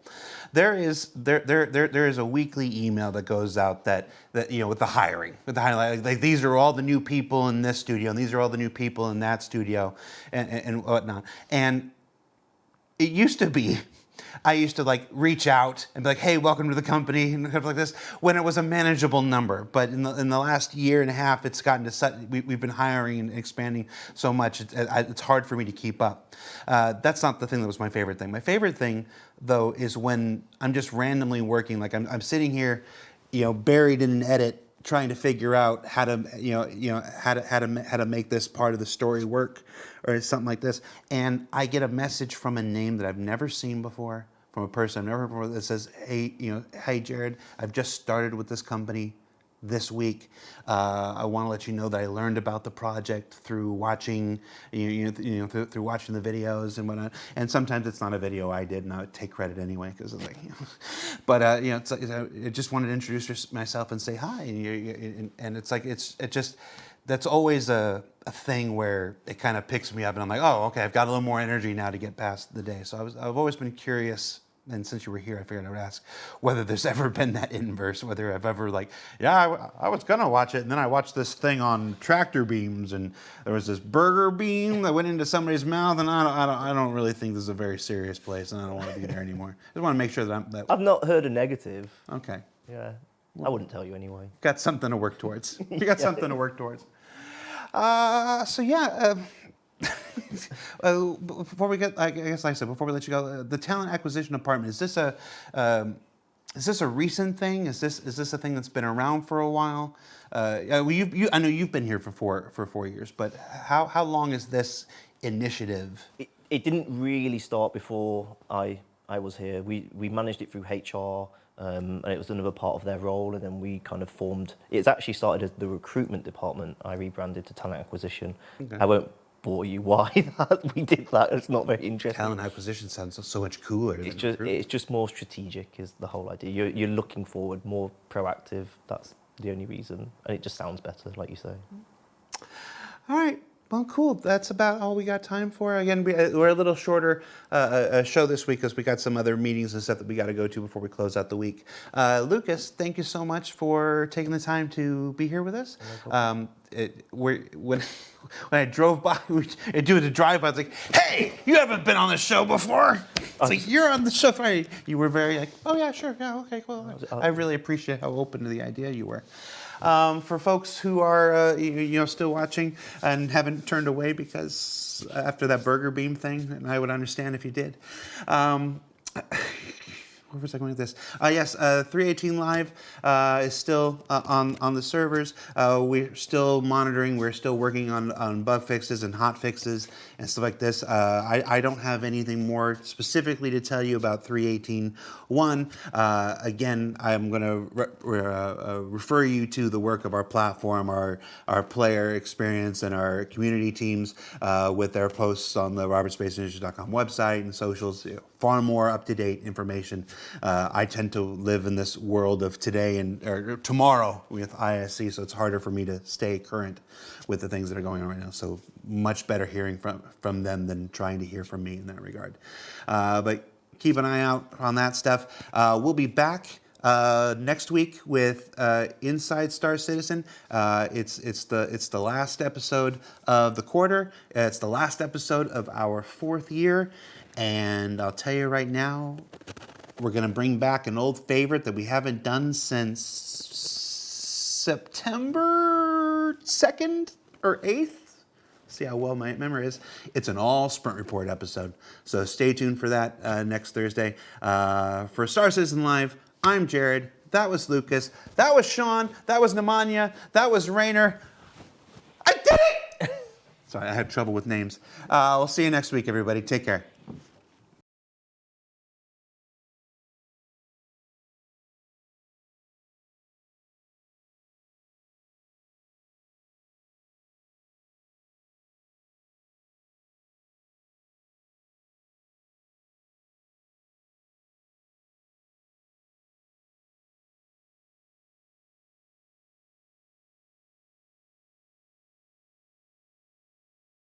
Speaker 1: There is a weekly email that goes out that with the hiring, like these are all the new people in this studio, and these are all the new people in that studio, and whatnot. And it used to be, I used to like reach out and be like, "Hey, welcome to the company," and stuff like this, when it was a manageable number. But in the last year and a half, it's gotten to such, we've been hiring and expanding so much, it's hard for me to keep up. That's not the thing that was my favorite thing. My favorite thing, though, is when I'm just randomly working, like I'm sitting here, buried in an edit, trying to figure out how to how to make this part of the story work, or something like this, and I get a message from a name that I've never seen before, from a person I've never heard before, that says, "Hey Jared, I've just started with this company this week. I want to let you know that I learned about the project through watching through watching the videos and whatnot." And sometimes it's not a video I did, and I would take credit anyway because it's like, but it's like, I just wanted to introduce myself and say hi, and it's like that's always a thing where it kind of picks me up, and I'm like, oh, okay, I've got a little more energy now to get past the day. So I've always been curious, and since you were here, I figured I would ask whether there's ever been that inverse, whether I've ever I was gonna watch it, and then I watched this thing on tractor beams, and there was this burger beam that went into somebody's mouth, and I don't really think this is a very serious place, and I don't want to be there anymore. I just want to make sure that
Speaker 5: I've not heard a negative.
Speaker 1: Okay.
Speaker 5: Yeah, I wouldn't tell you anyway.
Speaker 1: Got something to work towards. You got something to work towards. Before we get, I guess, like I said, before we let you go, the talent acquisition department, is this a recent thing? Is this a thing that's been around for a while? I know you've been here for 4 years, but how long is this initiative?
Speaker 5: It didn't really start before I was here. We managed it through HR. And it was another part of their role, and then we kind of formed. It's actually started as the recruitment department. I rebranded to talent acquisition. Okay. I won't bore you why we did that. It's not very interesting.
Speaker 1: Talent acquisition sounds so much cooler.
Speaker 5: It's just more strategic is the whole idea. You're looking forward, more proactive. That's the only reason, and it just sounds better, like you say.
Speaker 1: All right. Well, cool. That's about all we got time for. Again, we're a little shorter show this week because we got some other meetings and stuff that we got to go to before we close out the week. Lucas, thank you so much for taking the time to be here with us. When I drove by, doing the drive-by, I was like, "Hey, you haven't been on the show before." It's like, "You're on the show." Right? You were very like, "Oh yeah, sure, yeah, okay, cool." I really appreciate how open to the idea you were. For folks who are still watching and haven't turned away because after that burger beam thing, and I would understand if you did. Where was I going with this? Yes, 318 Live is still on the servers. We're still monitoring. We're still working on bug fixes and hot fixes and stuff like this. I don't have anything more specifically to tell you about 318.1. Again, I'm going to refer you to the work of our platform, our player experience, and our community teams with their posts on the robertspaceinitiative.com website and socials. Far more up-to-date information. I tend to live in this world of today or tomorrow with ISC, so it's harder for me to stay current with the things that are going on right now. So much better hearing from them than trying to hear from me in that regard. But keep an eye out on that stuff. We'll be back next week with Inside Star Citizen. It's the last episode of the quarter. It's the last episode of our 4th year. And I'll tell you right now, we're going to bring back an old favorite that we haven't done since September 2nd or 8th. See how well my memory is. It's an all Sprint Report episode. So stay tuned for that next Thursday. For Star Citizen Live, I'm Jared. That was Lucas. That was Sean. That was Nemanja. That was Rainer. I did it! Sorry, I had trouble with names. We'll see you next week, everybody. Take care.